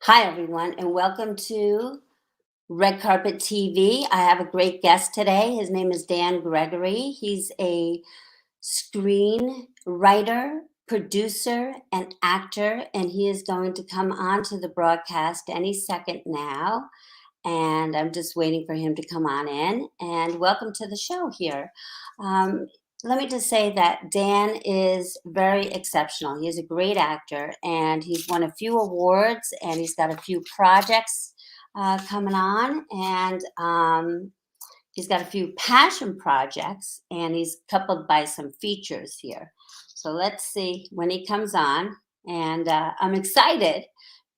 Hi, everyone, and welcome to Red Carpet TV. I have a great guest today. His name is Dan Gregory. He's a screenwriter, producer, and actor, and he is going to come on to the broadcast any second now. And I'm just waiting for him to come on in. And welcome to the show here. Um, Let me just say that Dan is very exceptional. He is a great actor, and he's won a few awards, and he's got a few projects coming on, and he's got a few passion projects, and he's coupled by some features here. So let's see when he comes on, and I'm excited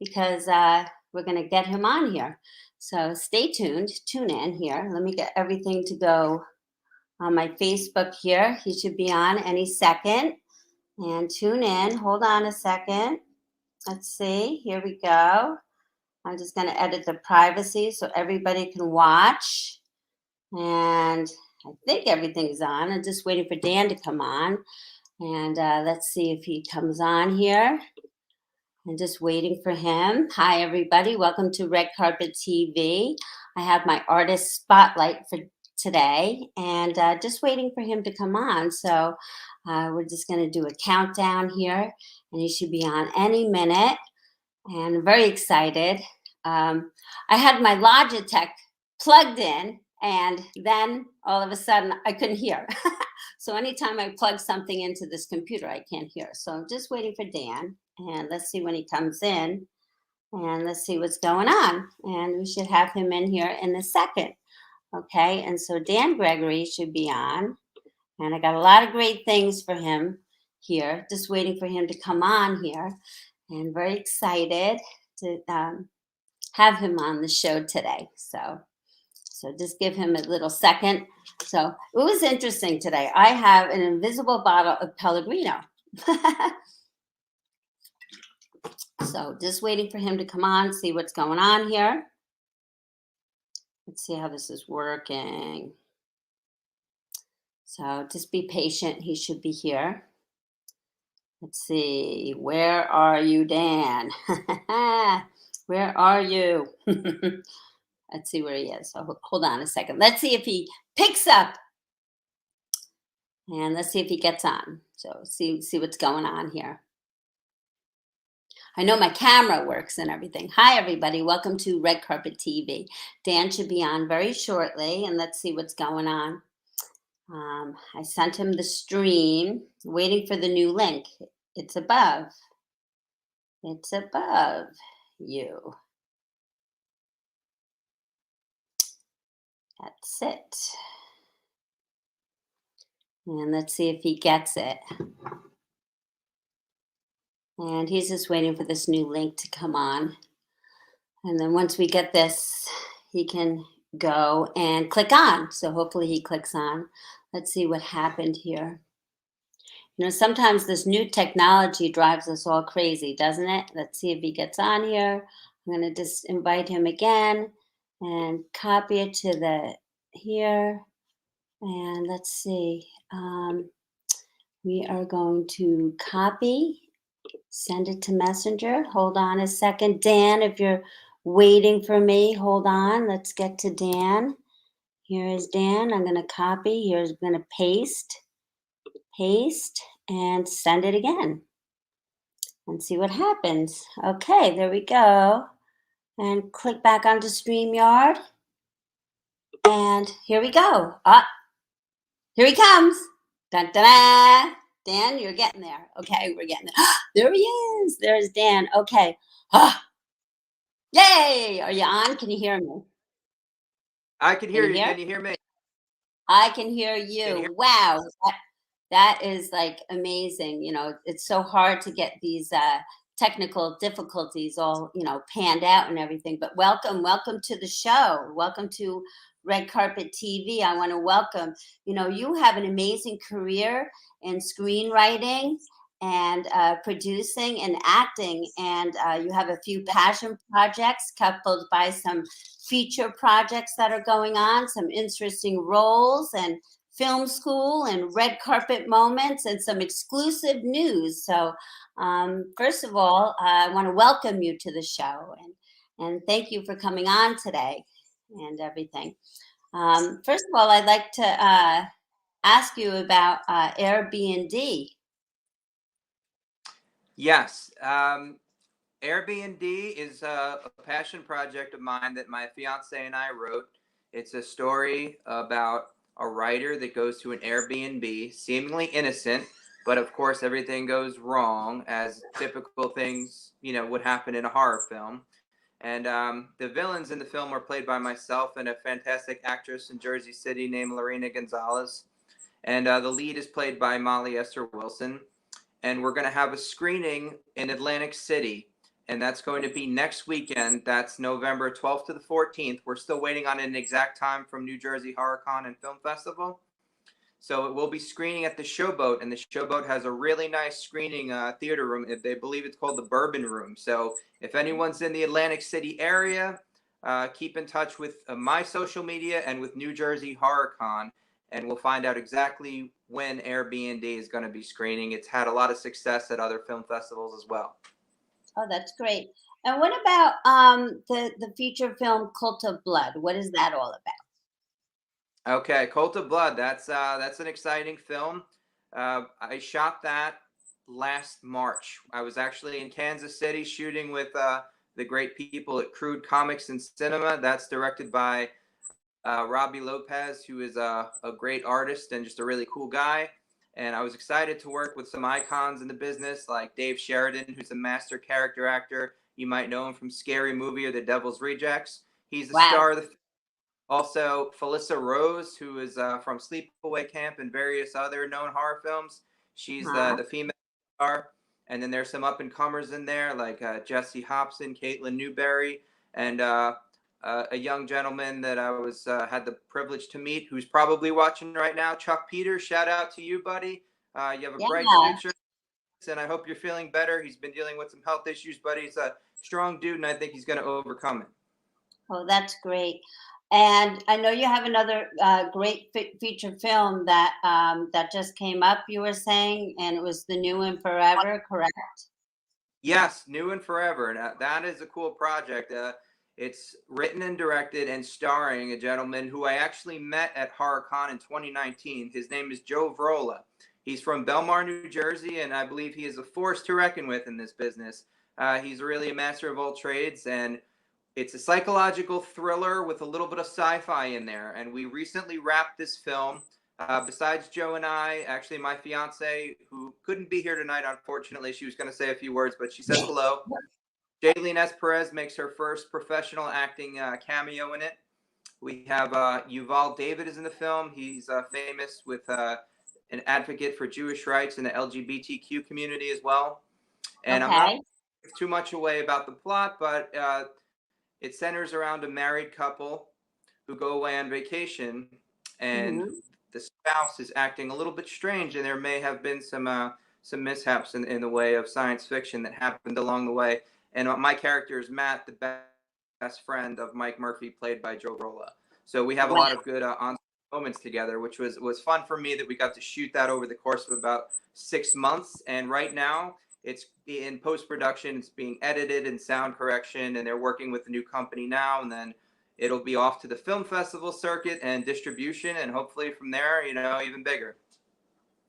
because we're going to get him on here. So stay tuned, tune in here. Let me get everything to go on my Facebook here. He should be on any second. And tune in. Hold on a second. Let's see. Here we go. I'm just going to edit the privacy so everybody can watch. And I think everything's on. I'm just waiting for Dan to come on. And let's see if he comes on here. I'm just waiting for him. Hi, everybody. Welcome to Red Carpet TV. I have my artist spotlight for today and just waiting for him to come on. So we're just going to do a countdown here, and he should be on any minute. And I'm very excited. I had my Logitech plugged in, and then all of a sudden I couldn't hear. So anytime I plug something into this computer, I can't hear. So I'm just waiting for Dan, and let's see when he comes in, and let's see what's going on. And we should have him in here in a second. Okay, and so Dan Gregory should be on, and I got a lot of great things for him here. Just waiting for him to come on here, and very excited to have him on the show today. So just give him a little second. So it was interesting today. I have an invisible bottle of Pellegrino. So just waiting for him to come on, see what's going on here. Let's see how this is working. So just be patient. He should be here. Let's see. Where are you, Dan? Where are you? Let's see where he is. So hold on a second. Let's see if he picks up. And let's see if he gets on. So see what's going on here. I know my camera works and everything. Hi, everybody. Welcome to Red Carpet TV. Dan should be on very shortly, and let's see what's going on. I sent him the stream, waiting for the new link. It's above. It's above you. That's it. And let's see if he gets it. And he's just waiting for this new link to come on. And then once we get this, he can go and click on. So hopefully he clicks on. Let's see what happened here. You know, sometimes this new technology drives us all crazy, doesn't it? Let's see if he gets on here. I'm going to just invite him again and copy it to the here. And let's see. We are going to copy, send it to Messenger. Hold on a second. Dan, if you're waiting for me, hold on. Let's get to Dan. Here is Dan. I'm going to copy. Here's going to paste, and send it again. And see what happens. Okay, there we go. And click back onto StreamYard. And here we go. Here he comes. Dun, dun, dun. Dan, you're getting there. Okay, we're getting there. There he is. There's Dan. Okay. Yay! Are you on? Can you hear me? I can hear you. Can you hear me? I can hear you. Wow. That is like amazing. You know, it's so hard to get these technical difficulties all, panned out and everything. But welcome to the show. Welcome to Red Carpet TV. I want to welcome, you have an amazing career in screenwriting and producing and acting. And you have a few passion projects coupled by some feature projects that are going on, some interesting roles and film school and red carpet moments and some exclusive news. So First of all, I want to welcome you to the show and thank you for coming on today and everything. First of all, I'd like to ask you about Airbnb. Yes. Airbnb is a passion project of mine that my fiance and I wrote. It's a story about a writer that goes to an Airbnb, seemingly innocent, but of course everything goes wrong, as typical things, would happen in a horror film. And the villains in the film were played by myself and a fantastic actress in Jersey City named Lorena Gonzalez. And the lead is played by Molly Esther Wilson. And we're going to have a screening in Atlantic City, and that's going to be next weekend. That's November 12th to the 14th. We're still waiting on an exact time from New Jersey HorrorCon and Film Festival. So it will be screening at the Showboat, and the Showboat has a really nice screening theater room. They believe it's called the Bourbon Room. So if anyone's in the Atlantic City area, keep in touch with my social media and with New Jersey HorrorCon, and we'll find out exactly when Airbnb is going to be screening. It's had a lot of success at other film festivals as well. Oh, that's great. And what about the feature film Cult of Blood? What is that all about? Okay, Cult of Blood. That's an exciting film. I shot that last March. I was actually in Kansas City shooting with the great people at Crude Comics and Cinema. That's directed by Robbie Lopez, who is a great artist and just a really cool guy. And I was excited to work with some icons in the business like Dave Sheridan, who's a master character actor. You might know him from Scary Movie or The Devil's Rejects. He's the Wow. star of the film. Also, Felissa Rose, who is from Sleepaway Camp and various other known horror films. She's Huh? the female star. And then there's some up-and-comers in there like Jesse Hobson, Caitlin Newberry, and a young gentleman that I was had the privilege to meet, who's probably watching right now, Chuck Peters. Shout out to you, buddy. You have a Yeah. bright future, and I hope you're feeling better. He's been dealing with some health issues, but he's a strong dude, and I think he's going to overcome it. Oh, that's great. And I know you have another great feature film that just came up. You were saying, and it was The New and Forever, correct? Yes, New and Forever. And that is a cool project. It's written and directed and starring a gentleman who I actually met at HorrorCon in 2019. His name is Joe Vrola. He's from Belmar, New Jersey, and I believe he is a force to reckon with in this business. He's really a master of all trades, and it's a psychological thriller with a little bit of sci-fi in there. And we recently wrapped this film. Besides Joe and I, actually my fiance, who couldn't be here tonight, unfortunately, she was going to say a few words, but she says hello. Jaylene S. Perez makes her first professional acting cameo in it. We have Yuval David is in the film. He's famous with an advocate for Jewish rights in the LGBTQ community as well. And I'm not Okay. too much away about the plot, but it centers around a married couple who go away on vacation, and Hmm. the spouse is acting a little bit strange, and there may have been some mishaps in the way of science fiction that happened along the way. And my character is Matt, the best friend of Mike Murphy, played by Joe Rolla. So we have a Wow. lot of good on moments together, which was fun for me that we got to shoot that over the course of about 6 months. And right now, it's in post production. It's being edited and sound correction, and they're working with the new company now. And then it'll be off to the film festival circuit and distribution, and hopefully from there, even bigger.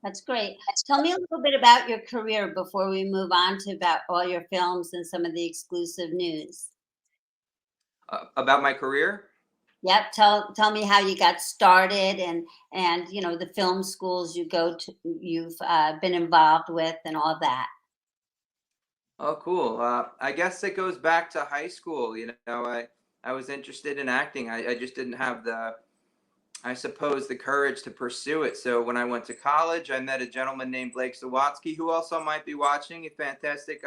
That's great. Tell me a little bit about your career before we move on to about all your films and some of the exclusive news. About my career. Yep. Tell me how you got started and the film schools you've been involved with and all that. Oh, cool. I guess it goes back to high school. I was interested in acting. I just didn't have I suppose, the courage to pursue it. So when I went to college, I met a gentleman named Blake Zawatsky, who also might be watching, a fantastic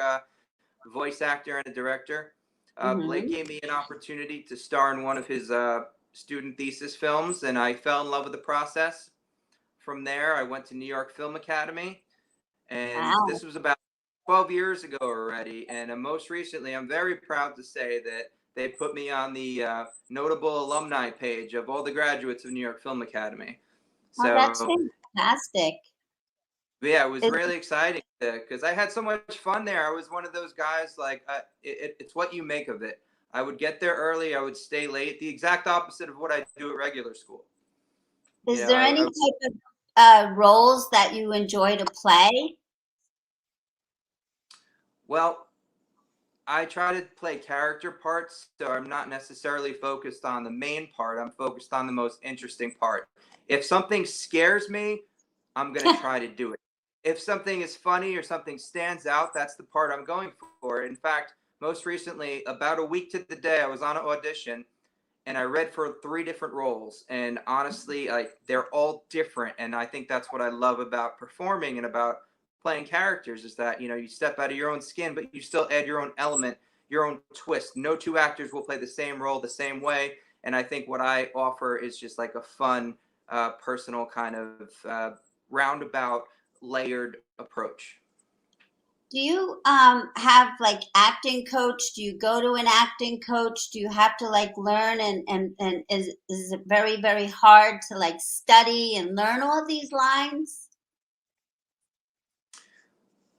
voice actor and a director. Blake Hmm. gave me an opportunity to star in one of his student thesis films, and I fell in love with the process. From there, I went to New York Film Academy, and Wow. this was about 12 years ago already. And most recently, I'm very proud to say that they put me on the notable alumni page of all the graduates of New York Film Academy. Oh, that's So fantastic. yeah, it was Is, really exciting. because I had so much fun there. I was one of those guys like it's what you make of it. I would get there early. I would stay late. The exact opposite of what I do at regular school. You Is know, there any I type of roles that you enjoy to play? well, I try to play character parts, so I'm not necessarily focused on the main part. I'm focused on the most interesting part. If something scares me, I'm going to try to do it. If something is funny or something stands out, that's the part I'm going for. In fact, most recently, about a week to the day, I was on an audition and I read for 3 different roles. And honestly, like they're all different. And I think that's what I love about performing and about playing characters is that, you step out of your own skin, but you still add your own element, your own twist. No 2 actors will play the same role the same way. And I think what I offer is just like a fun, personal kind of roundabout, layered approach. Do you have like acting coach? Do you go to an acting coach? Do you have to like learn and is it very, very hard to like study and learn all these lines?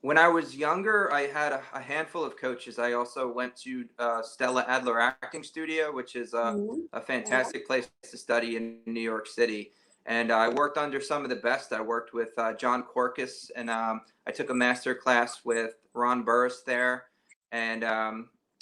When I was younger, I had a handful of coaches. I also went to Stella Adler Acting Studio, which is Mhm. a fantastic place to study in New York City. And I worked under some of the best. I worked with John Corkus, and I took a master class with Ron Burris there. And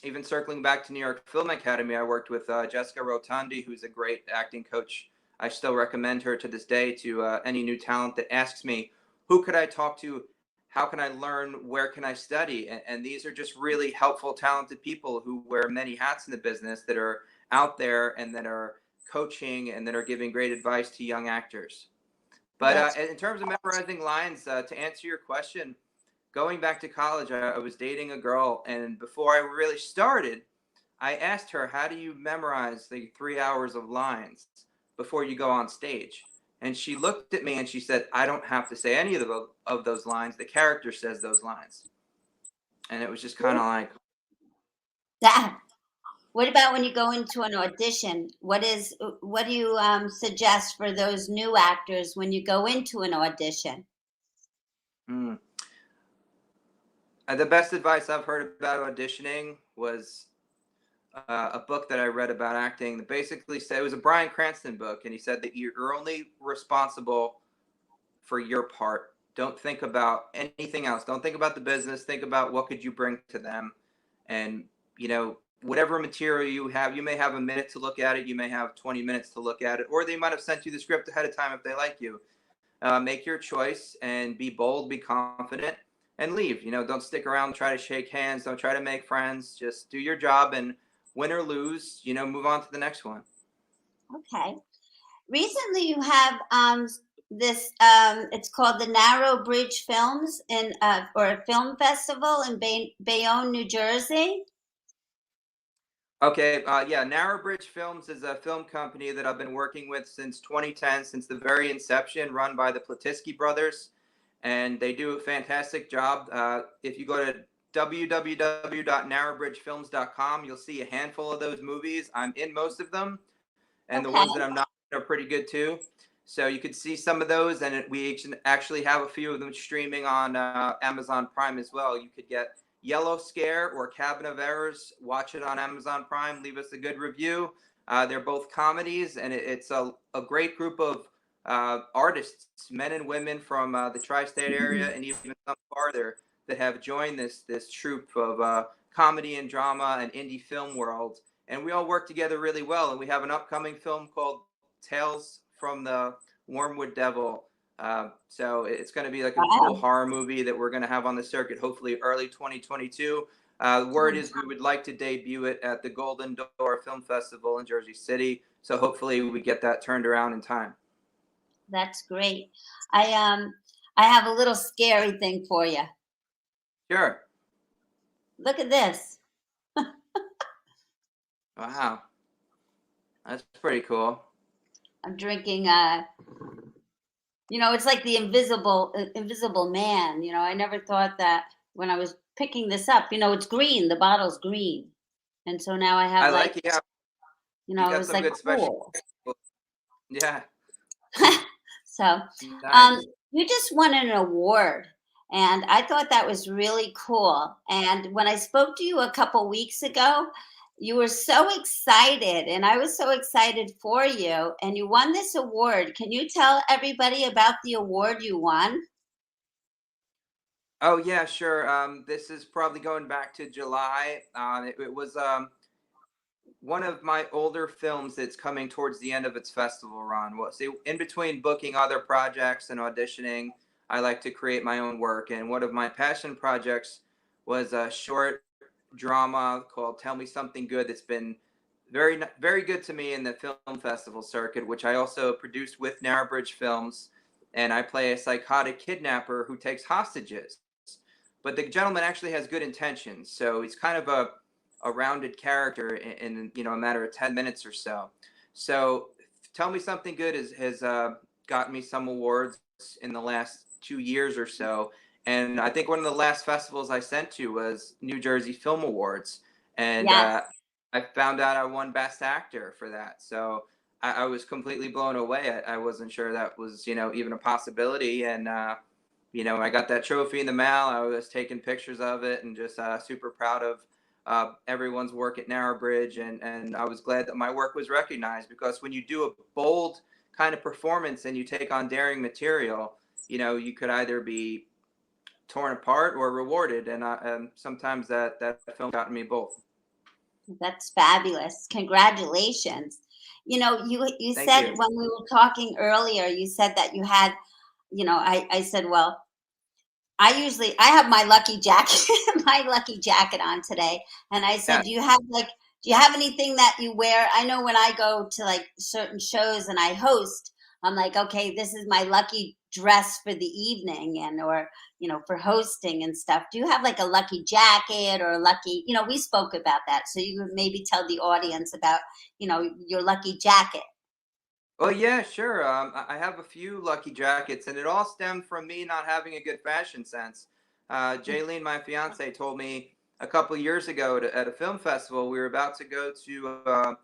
even circling back to New York Film Academy, I worked with Jessica Rotondi, who's a great acting coach. I still recommend her to this day to any new talent that asks me, who could I talk to? How can I learn? Where can I study? And these are just really helpful, talented people who wear many hats in the business that are out there and that are coaching and that are giving great advice to young actors. But That's in terms of memorizing lines, to answer your question, going back to college, I was dating a girl, and before I really started, I asked her, "How do you memorize the 3 hours of lines before you go on stage?" And she looked at me and she said, "I don't have to say any of those lines. The character says those lines." And it was just kind of like, that. What about when you go into an audition? What do you suggest for those new actors when you go into an audition? hmm. The best advice I've heard about auditioning was a book that I read about acting that basically said it was a Bryan Cranston book, and he said that you're only responsible for your part. Don't think about anything else. Don't think about the business. Think about what could you bring to them, and whatever material you have, you may have a minute to look at it. You may have 20 minutes to look at it, or they might have sent you the script ahead of time if they like you. Make your choice and be bold, be confident, and leave. Don't stick around, try to shake hands, don't try to make friends. Just do your job and win or lose, move on to the next one. Okay. Recently, you have this. It's called the Narrow Bridge Films in or a film festival in Bayonne, New Jersey. Okay, yeah, Narrow Bridge Films is a film company that I've been working with since 2010, since the very inception, run by the Platisky brothers, and they do a fantastic job. If you go to www.narrowbridgefilms.com, you'll see a handful of those movies. I'm in most of them, and the Okay. ones that I'm not are pretty good too. So you could see some of those, and we actually have a few of them streaming on Amazon Prime as well. You could get Yellow Scare or Cabin of Errors. Watch it on Amazon Prime. Leave us a good review. They're both comedies, and it's a great group of artists, men and women from the tri-state area, and even some farther, that have joined this troupe of comedy and drama and indie film world. And we all work together really well. And we have an upcoming film called Tales from the Wormwood Devil. So it's going to be like a cool Wow. horror movie that we're going to have on the circuit, hopefully early 2022. The word is we would like to debut it at the Golden Door Film Festival in Jersey City. So hopefully we get that turned around in time. That's great. I have a little scary thing for you. Sure. Look at this. Wow. That's pretty cool. I'm drinking it's like the invisible man. I never thought that when I was picking this up. It's green. The bottle's green. And so now I have I like, like it. Yeah, you it got was some like good special. cool. Yeah. So, um, Nice. you just won an award, And I thought that was really cool. And when I spoke to you a couple weeks ago, you were so excited, and I was so excited for you. And you won this award. Can you tell everybody about the award you won? Oh yeah, sure. This is probably going back to July. It was one of my older films that's coming towards the end of its festival run. Well, see, in between booking other projects and auditioning, I like to create my own work. And one of my passion projects was a short drama called "Tell Me Something Good" that's been very good to me in the film festival circuit, which I also produced with Narrowbridge Films. And I play a psychotic kidnapper who takes hostages. But the gentleman actually has good intentions, so he's kind of a rounded character in a matter of 10 minutes or so. So, Tell Me Something Good has gotten me some awards in the last 2 years or so. And I think one of the last festivals I sent to was New Jersey Film Awards, and Yes. I found out I won Best Actor for that. So I was completely blown away. I wasn't sure that was even a possibility, and I got that trophy in the mail. I was taking pictures of it and just super proud of everyone's work at Narrowbridge. And I was glad that my work was recognized, because when you do a bold kind of performance and you take on daring material, you could either be torn apart or rewarded. And sometimes that film got me both. That's fabulous. Congratulations. You Thank said you. when we were talking earlier, you said that you had, I said, well, I have my lucky jacket, my lucky jacket on today. And I said, Yeah. do you have anything that you wear? I know when I go to like certain shows and I host, I'm like, okay, this is my lucky dress for the evening and or for hosting and stuff. Do you have like a lucky jacket or a lucky, we spoke about that. So you would maybe tell the audience about, your lucky jacket. Well, yeah, sure. I have a few lucky jackets, and it all stemmed from me not having a good fashion sense. Jaylene, my fiance, told me a couple of years ago at a film festival. We were about to go to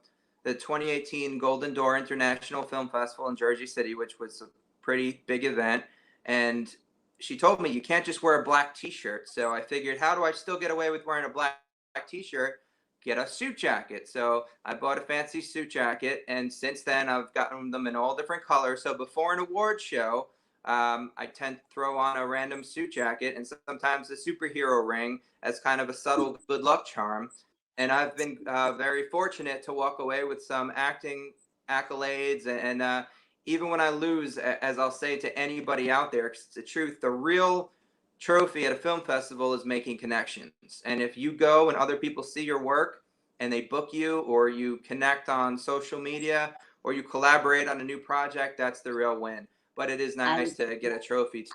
the 2018 Golden Door International Film Festival in Jersey City, which was a pretty big event. And she told me, you can't just wear a black T-shirt. So I figured, how do I still get away with wearing a black T-shirt? Get a suit jacket. So I bought a fancy suit jacket, and since then I've gotten them in all different colors. So before an award show, I tend to throw on a random suit jacket and sometimes a superhero ring as kind of a subtle good luck charm. And I've been very fortunate to walk away with some acting accolades. And even when I lose, as I'll say to anybody out there, 'cause it's the truth, the real trophy at a film festival is making connections. And if you go and other people see your work and they book you, or you connect on social media, or you collaborate on a new project, that's the real win. But it is Um, nice to get a trophy.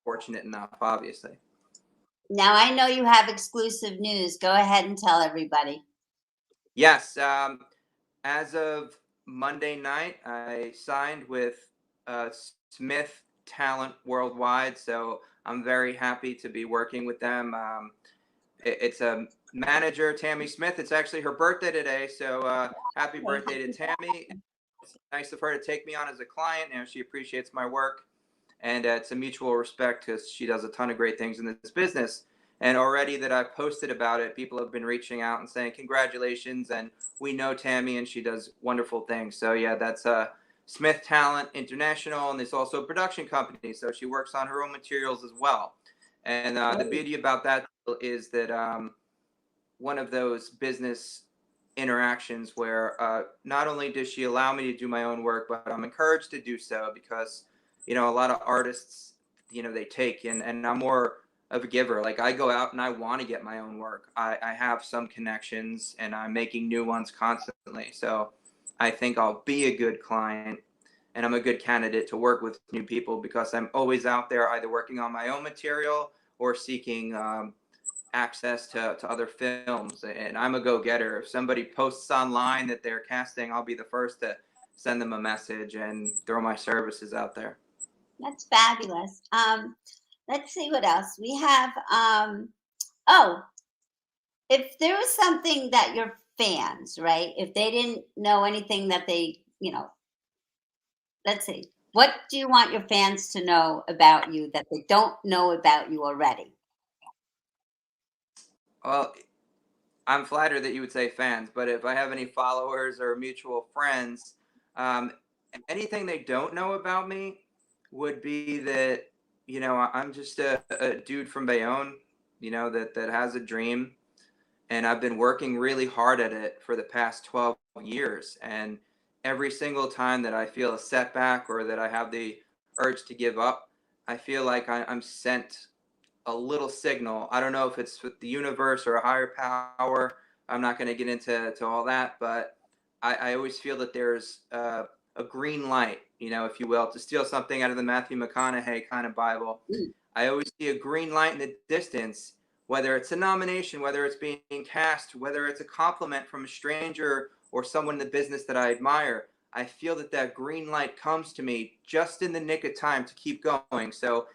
Fortunate enough, obviously. Now I know you have exclusive news. Go ahead and tell everybody. Yes. As of Monday night, I signed with Smith Talent Worldwide. So I'm very happy to be working with them. It's a manager, Tammy Smith. It's actually her birthday today, so happy birthday to Tammy. It's nice of her to take me on as a client. She appreciates my work, and it's a mutual respect because she does a ton of great things in this business. And already that I've posted about it, people have been reaching out and saying congratulations, and we know Tammy, and she does wonderful things. So yeah, that's Smith Talent International, and there's also a production company, so she works on her own materials as well. And the Great. beauty about that is that one of those business interactions where not only does she allow me to do my own work, but I'm encouraged to do so, because a lot of artists, they take, and I'm more of a giver. Like, I go out and I want to get my own work. I have some connections and I'm making new ones constantly. So I think I'll be a good client, and I'm a good candidate to work with new people, because I'm always out there either working on my own material or seeking access to other films. And I'm a go-getter. If somebody posts online that they're casting, I'll be the first to send them a message and throw my services out there. That's fabulous. Let's see what else we have. Oh, if there was something that your fans, right? If they didn't know anything that they, let's see. What do you want your fans to know about you that they don't know about you already? Well, I'm flattered that you would say fans, but if I have any followers or mutual friends, um, anything they don't know about me would be that, I'm just a dude from Bayonne, that has a dream, and I've been working really hard at it for the past 12 years. And every single time that I feel a setback or that I have the urge to give up, I feel like I'm sent a little signal. I don't know if it's with the universe or a higher power. I'm not going to get into all that, but I always feel that there's a green light, if you will, to steal something out of the Matthew McConaughey kind of Bible. Mm. I always see a green light in the distance, whether it's a nomination, whether it's being cast, whether it's a compliment from a stranger or someone in the business that I admire. I feel that that green light comes to me just in the nick of time to keep going. So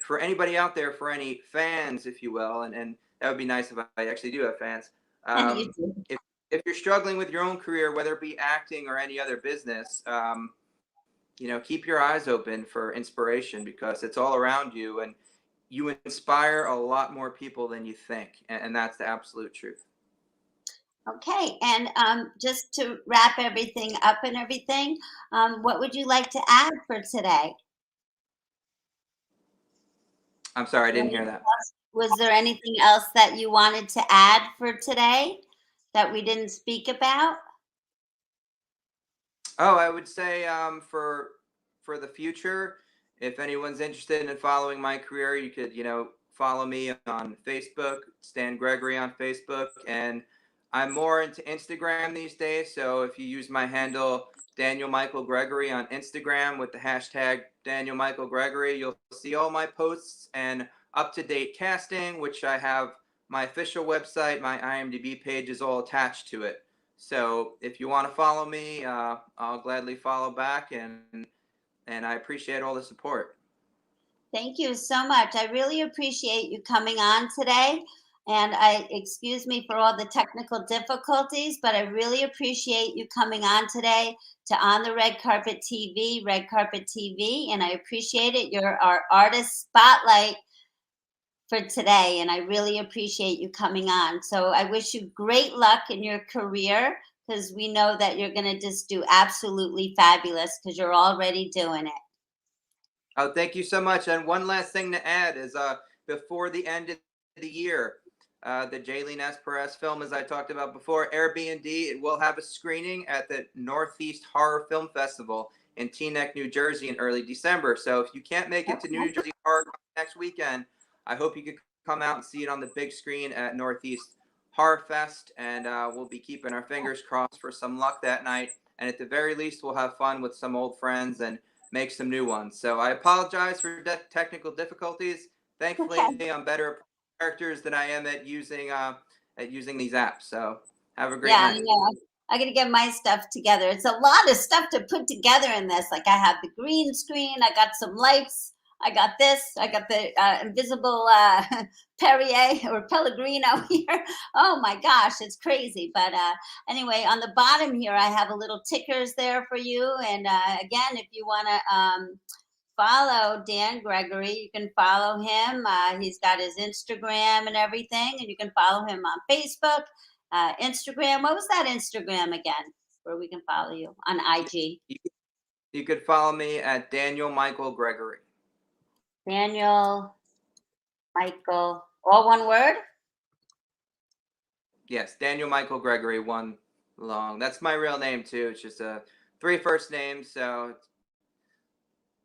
for anybody out there, for any fans, if you will, and that would be nice if I actually do have fans. You Um, do. if you're struggling with your own career, whether it be acting or any other business, keep your eyes open for inspiration because it's all around you and you inspire a lot more people than you think. And that's the absolute truth. Okay, and just to wrap everything up and everything, what would you like to add for today? I'm sorry, I didn't hear Anything that. else? Was there anything else that you wanted to add for today that we didn't speak about? Oh, I would say for the future, if anyone's interested in following my career, you could follow me on Facebook, Dan Gregory on Facebook, and I'm more into Instagram these days. So if you use my handle Daniel Michael Gregory on Instagram with the hashtag Daniel Michael Gregory, you'll see all my posts and up to date casting, which I have my official website, my IMDb page is all attached to it. So if you want to follow me, I'll gladly follow back, and I appreciate all the support. Thank you so much. I really appreciate you coming on today. And I excuse me for all the technical difficulties, but I really appreciate you coming on today to On the Red Carpet TV, Red Carpet TV, and I appreciate it. You're our artist spotlight for today, and I really appreciate you coming on. So I wish you great luck in your career because we know that you're going to just do absolutely fabulous because you're already doing it. Oh, thank you so much. And one last thing to add is before the end of the year, the Jaylene S. Perez film, as I talked about before, Airbnb, it will have a screening at the Northeast Horror Film Festival in Teaneck, New Jersey in early December. So if you can't make it to New Jersey Horror next weekend, I hope you could come out and see it on the big screen at Northeast Horror Fest. And we'll be keeping our fingers crossed for some luck that night. And at the very least, we'll have fun with some old friends and make some new ones. So I apologize for technical difficulties. Okay. Thankfully, I'm better at characters than I am at using these apps. So have a great Yeah, I night. know. I got to get my stuff together. It's a lot of stuff to put together in this. Like I have the green screen, I got some lights, I got this, I got the invisible Perrier or Pellegrino here. Oh my gosh, it's crazy. But anyway, on the bottom here, I have a little tickers there for you. And again, if you want to follow Dan Gregory, you can follow him. He's got his Instagram and everything, and you can follow him on Facebook, Instagram. What was that Instagram again? Where we can follow you on IG? You, you could follow me at Daniel Michael Gregory. Daniel Michael, all one word. Yes, Daniel Michael Gregory, one long. That's my real name too. It's just three first names. So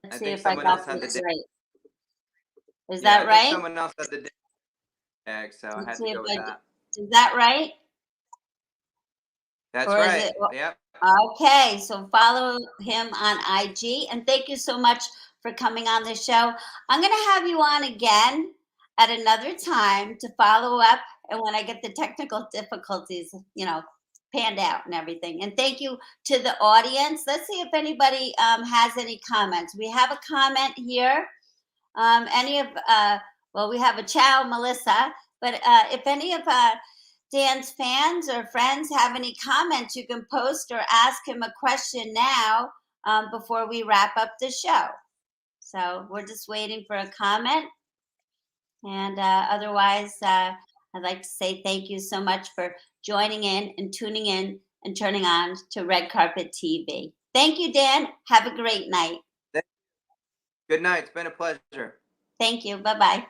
Let's I see think if I someone got else had this the right. Is yeah. that I think right? someone else had the tag, so I Let's had to see if go with I. that. Is that right? That's Or is right. it? Yep. Okay, so follow him on IG. And thank you so much for coming on the show. I'm going to have you on again at another time to follow up. And when I get the technical difficulties, panned out and everything. And thank you to the audience. Let's see if anybody has any comments. We have a comment here. Any of, well, we have a ciao, Melissa. But if any of Dan's fans or friends have any comments, you can post or ask him a question now. before we wrap up the show. So we're just waiting for a comment. And otherwise, I'd like to say thank you so much for joining in and tuning in and turning on to Red Carpet TV. Thank you, Dan. Have a great night. Good night. It's been a pleasure. Thank you. Bye-bye.